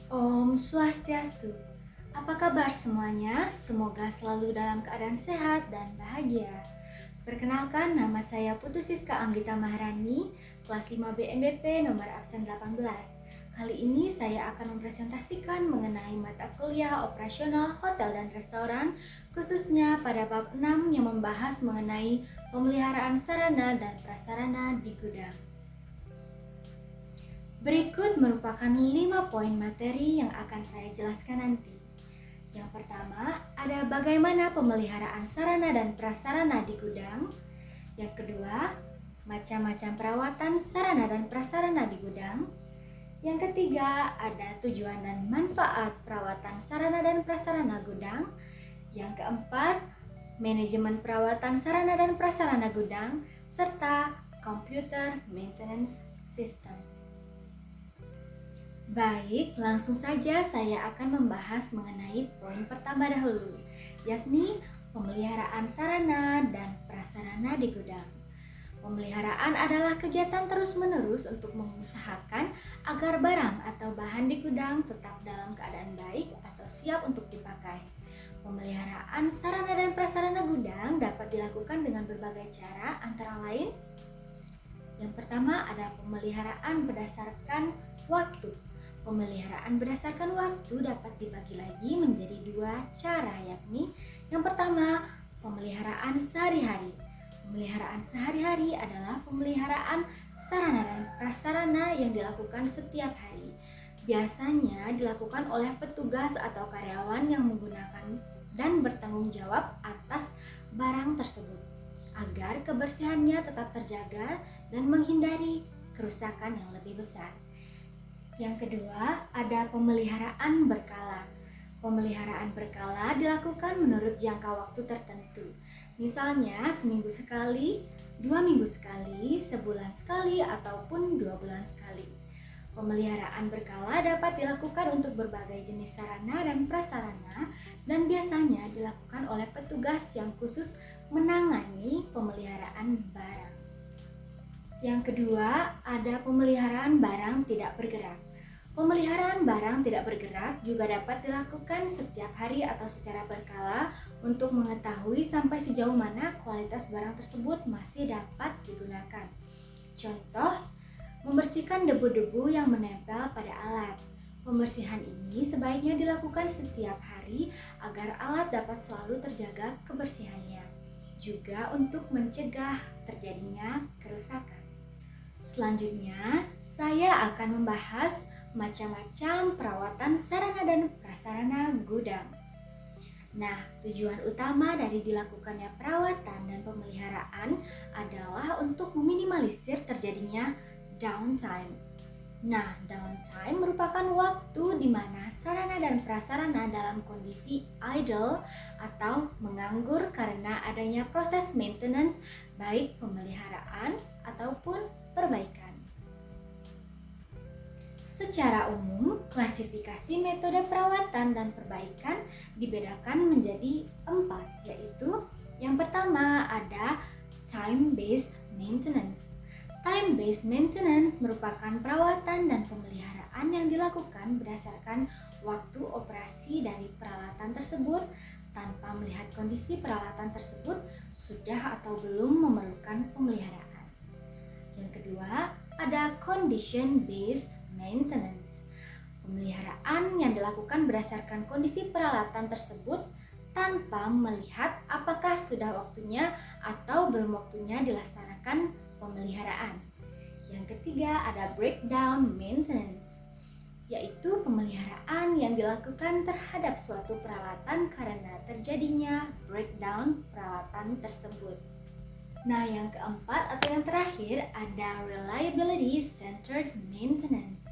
Om Swastiastu. Apa kabar semuanya? Semoga selalu dalam keadaan sehat dan bahagia. Perkenalkan, nama saya Putu Siska Anggita Maharani, kelas 5B MBP nomor absen 18. Kali ini saya akan mempresentasikan mengenai mata kuliah operasional hotel dan restoran, khususnya pada bab 6 yang membahas mengenai pemeliharaan sarana dan prasarana di gudang. Berikut merupakan 5 poin materi yang akan saya jelaskan nanti. Yang pertama, ada bagaimana pemeliharaan sarana dan prasarana di gudang. Yang kedua, macam-macam perawatan sarana dan prasarana di gudang. Yang ketiga, ada tujuan dan manfaat perawatan sarana dan prasarana gudang. Yang keempat, manajemen perawatan sarana dan prasarana gudang, serta computer maintenance system. Baik, langsung saja saya akan membahas mengenai poin pertama dahulu, yakni pemeliharaan sarana dan prasarana di gudang. Pemeliharaan adalah kegiatan terus-menerus untuk mengusahakan agar barang atau bahan di gudang tetap dalam keadaan baik atau siap untuk dipakai. Pemeliharaan sarana dan prasarana gudang dapat dilakukan dengan berbagai cara, antara lain yang pertama ada pemeliharaan berdasarkan waktu. Pemeliharaan berdasarkan waktu dapat dibagi lagi menjadi dua cara, yakni yang pertama, pemeliharaan sehari-hari. Pemeliharaan sehari-hari adalah pemeliharaan sarana dan prasarana yang dilakukan setiap hari. Biasanya dilakukan oleh petugas atau karyawan yang menggunakan dan bertanggung jawab atas barang tersebut agar kebersihannya tetap terjaga dan menghindari kerusakan yang lebih besar. Yang kedua, ada pemeliharaan berkala. Pemeliharaan berkala dilakukan menurut jangka waktu tertentu. Misalnya seminggu sekali, 2 minggu sekali, sebulan sekali, ataupun 2 bulan sekali. Pemeliharaan berkala dapat dilakukan untuk berbagai jenis sarana dan prasarana dan biasanya dilakukan oleh petugas yang khusus menangani pemeliharaan barang. Yang kedua, ada pemeliharaan barang tidak bergerak. Pemeliharaan barang tidak bergerak juga dapat dilakukan setiap hari atau secara berkala untuk mengetahui sampai sejauh mana kualitas barang tersebut masih dapat digunakan. Contoh, membersihkan debu-debu yang menempel pada alat. Pembersihan ini sebaiknya dilakukan setiap hari agar alat dapat selalu terjaga kebersihannya, juga untuk mencegah terjadinya kerusakan. Selanjutnya, saya akan membahas macam-macam perawatan sarana dan prasarana gudang. Nah, tujuan utama dari dilakukannya perawatan dan pemeliharaan adalah untuk meminimalisir terjadinya downtime. Nah, downtime merupakan waktu di mana sarana dan prasarana dalam kondisi idle atau menganggur karena adanya proses maintenance, baik pemeliharaan ataupun perbaikan. Secara umum, klasifikasi metode perawatan dan perbaikan dibedakan menjadi 4, yaitu yang pertama ada time-based maintenance. Time-based maintenance merupakan perawatan dan pemeliharaan yang dilakukan berdasarkan waktu operasi dari peralatan tersebut tanpa melihat kondisi peralatan tersebut sudah atau belum memerlukan pemeliharaan. Yang kedua, ada condition-based maintenance. Pemeliharaan yang dilakukan berdasarkan kondisi peralatan tersebut tanpa melihat apakah sudah waktunya atau belum waktunya dilaksanakan pemeliharaan. Yang ketiga ada breakdown maintenance, yaitu pemeliharaan yang dilakukan terhadap suatu peralatan karena terjadinya breakdown peralatan tersebut. Nah, yang keempat atau yang terakhir ada reliability centered maintenance,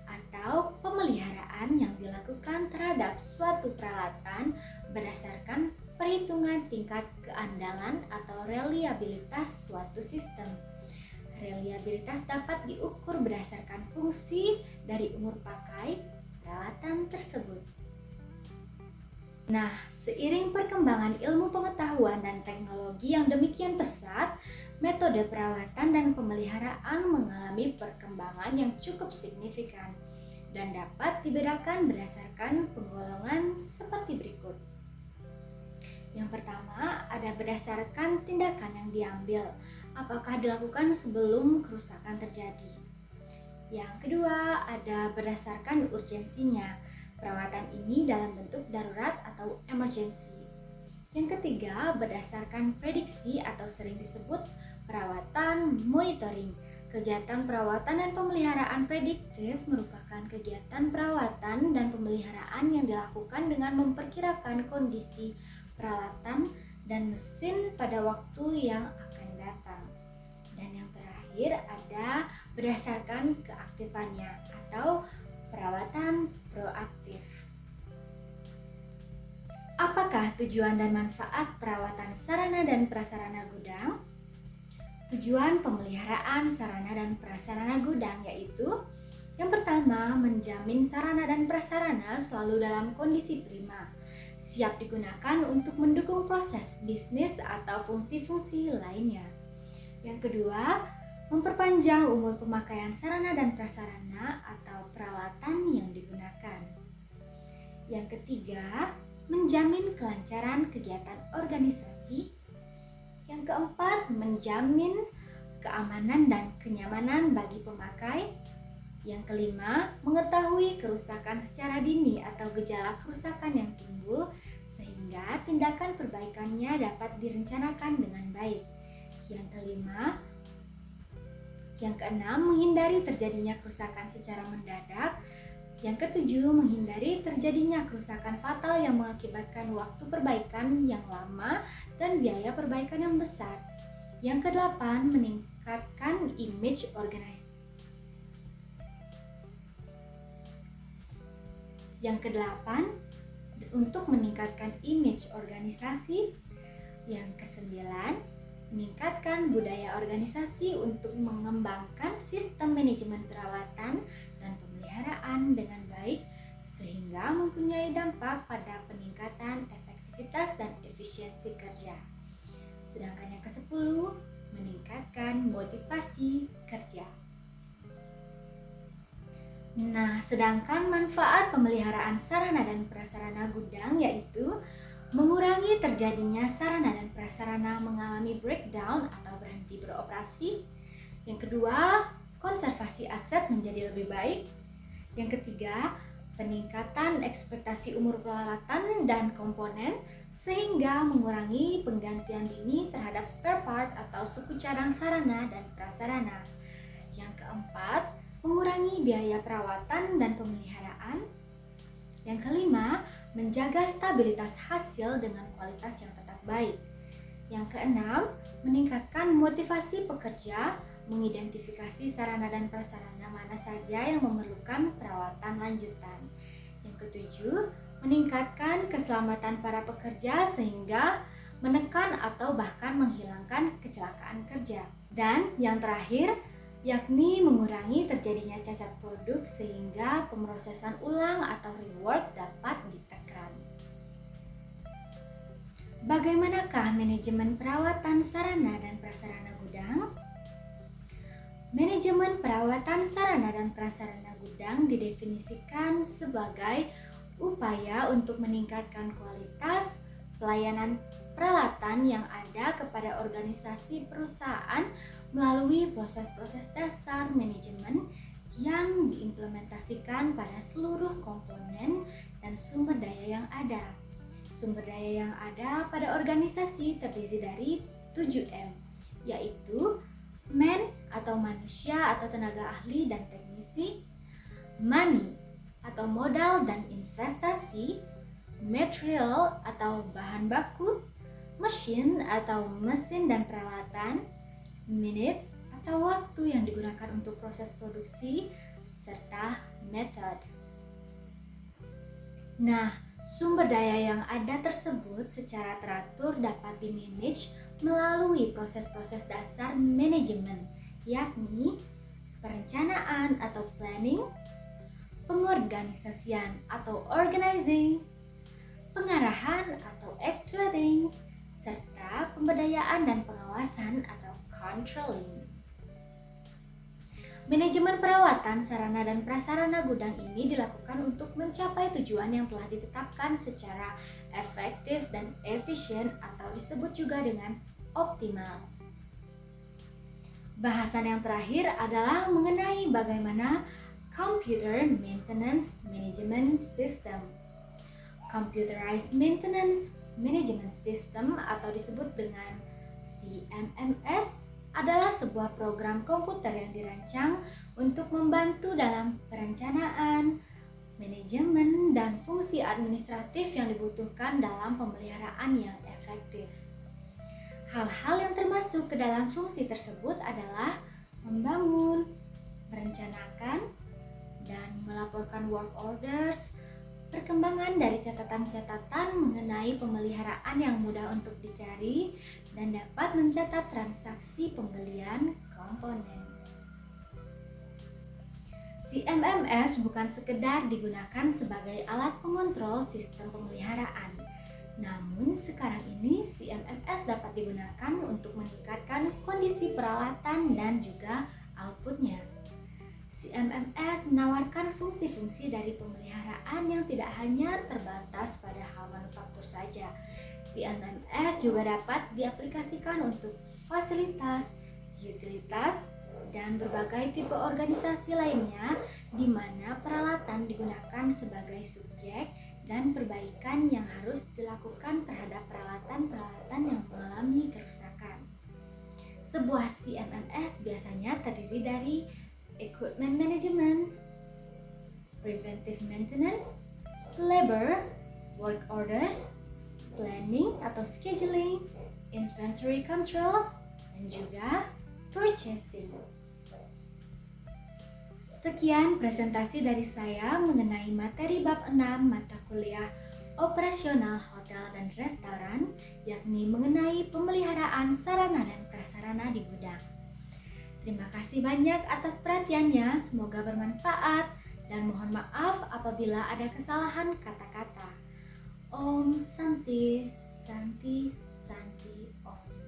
atau pemeliharaan yang dilakukan terhadap suatu peralatan berdasarkan perhitungan tingkat keandalan atau reliabilitas suatu sistem. Reliabilitas dapat diukur berdasarkan fungsi dari umur pakai peralatan tersebut. Nah, seiring perkembangan ilmu pengetahuan dan teknologi yang demikian pesat, metode perawatan dan pemeliharaan mengalami perkembangan yang cukup signifikan. dan dapat dibedakan berdasarkan penggolongan seperti berikut. Yang pertama, ada berdasarkan tindakan yang diambil, apakah dilakukan sebelum kerusakan terjadi. Yang kedua, ada berdasarkan urgensinya, perawatan ini dalam bentuk darurat atau emergency. Yang ketiga, berdasarkan prediksi atau sering disebut perawatan monitoring. Kegiatan perawatan dan pemeliharaan prediktif merupakan kegiatan perawatan dan pemeliharaan yang dilakukan dengan memperkirakan kondisi peralatan dan mesin pada waktu yang akan datang. Dan yang terakhir ada berdasarkan keaktifannya atau perawatan proaktif. Apakah tujuan dan manfaat perawatan sarana dan prasarana gudang? Tujuan pemeliharaan sarana dan prasarana gudang yaitu yang pertama, menjamin sarana dan prasarana selalu dalam kondisi prima, siap digunakan untuk mendukung proses bisnis atau fungsi-fungsi lainnya. Yang kedua, memperpanjang umur pemakaian sarana dan prasarana atau peralatan yang digunakan. Yang ketiga, menjamin kelancaran kegiatan organisasi. Yang keempat, menjamin keamanan dan kenyamanan bagi pemakai. Yang kelima, mengetahui kerusakan secara dini atau gejala kerusakan yang timbul sehingga tindakan perbaikannya dapat direncanakan dengan baik. Yang keenam, menghindari terjadinya kerusakan secara mendadak. Yang ketujuh, menghindari terjadinya kerusakan fatal yang mengakibatkan waktu perbaikan yang lama dan biaya perbaikan yang besar. Yang kedelapan, meningkatkan image organisasi. Yang kedelapan, untuk meningkatkan image organisasi. Yang kesembilan, meningkatkan budaya organisasi untuk mengembangkan sistem manajemen perawatan dan pemeliharaan dengan baik sehingga mempunyai dampak pada peningkatan efektivitas dan efisiensi kerja. Sedangkan yang ke-10, meningkatkan motivasi kerja. Nah, sedangkan manfaat pemeliharaan sarana dan prasarana gudang yaitu mengurangi terjadinya sarana dan prasarana mengalami breakdown atau berhenti beroperasi. Yang kedua, konservasi aset menjadi lebih baik. Yang ketiga, peningkatan ekspektasi umur peralatan dan komponen sehingga mengurangi penggantian dini terhadap spare part atau suku cadang sarana dan prasarana. Yang keempat, mengurangi biaya perawatan dan pemeliharaan. Yang kelima, menjaga stabilitas hasil dengan kualitas yang tetap baik. Yang keenam, meningkatkan motivasi pekerja, mengidentifikasi sarana dan prasarana mana saja yang memerlukan perawatan lanjutan. Yang ketujuh, meningkatkan keselamatan para pekerja sehingga menekan atau bahkan menghilangkan kecelakaan kerja. Dan yang terakhir, yakni mengurangi terjadinya cacat produk sehingga pemrosesan ulang atau rework dapat ditekan. Bagaimanakah manajemen perawatan sarana dan prasarana gudang? Manajemen perawatan sarana dan prasarana gudang didefinisikan sebagai upaya untuk meningkatkan kualitas pelayanan peralatan yang ada kepada organisasi perusahaan melalui proses-proses dasar manajemen yang diimplementasikan pada seluruh komponen dan sumber daya yang ada. Sumber daya yang ada pada organisasi terdiri dari 7M, yaitu man atau manusia atau tenaga ahli dan teknisi, money atau modal dan investasi, material atau bahan baku, machine atau mesin dan peralatan, minute atau waktu yang digunakan untuk proses produksi, serta method. Nah, sumber daya yang ada tersebut secara teratur dapat dimanage melalui proses-proses dasar manajemen, yakni perencanaan atau planning, pengorganisasian atau organizing, pengarahan atau actuating, serta pemberdayaan dan pengawasan atau controlling. Manajemen perawatan sarana dan prasarana gudang ini dilakukan untuk mencapai tujuan yang telah ditetapkan secara efektif dan efisien atau disebut juga dengan optimal. Bahasan yang terakhir adalah mengenai bagaimana Computer Maintenance Management System. Computerized Maintenance Management System atau disebut dengan CMMS adalah sebuah program komputer yang dirancang untuk membantu dalam perencanaan, manajemen, dan fungsi administratif yang dibutuhkan dalam pemeliharaan yang efektif. Hal-hal yang termasuk ke dalam fungsi tersebut adalah membangun, merencanakan, dan melaporkan work orders, perkembangan dari catatan-catatan mengenai pemeliharaan yang mudah untuk dicari, dan dapat mencatat transaksi pembelian komponen. CMMS bukan sekedar digunakan sebagai alat pengontrol sistem pemeliharaan. Namun sekarang ini CMMS dapat digunakan untuk meningkatkan kondisi peralatan dan juga outputnya. CMMS menawarkan fungsi-fungsi dari pemeliharaan yang tidak hanya terbatas pada hal manufaktur saja. CMMS juga dapat diaplikasikan untuk fasilitas, utilitas, dan berbagai tipe organisasi lainnya di mana peralatan digunakan sebagai subjek dan perbaikan yang harus dilakukan terhadap peralatan-peralatan yang mengalami kerusakan. Sebuah CMMS biasanya terdiri dari equipment management, preventive maintenance, labor, work orders, planning atau scheduling, inventory control, dan juga purchasing. Sekian presentasi dari saya mengenai materi bab 6 mata kuliah operasional hotel dan restoran, yakni mengenai pemeliharaan sarana dan prasarana di gudang. Terima kasih banyak atas perhatiannya, semoga bermanfaat dan mohon maaf apabila ada kesalahan kata-kata. Om Santi, Santi, Santi Om.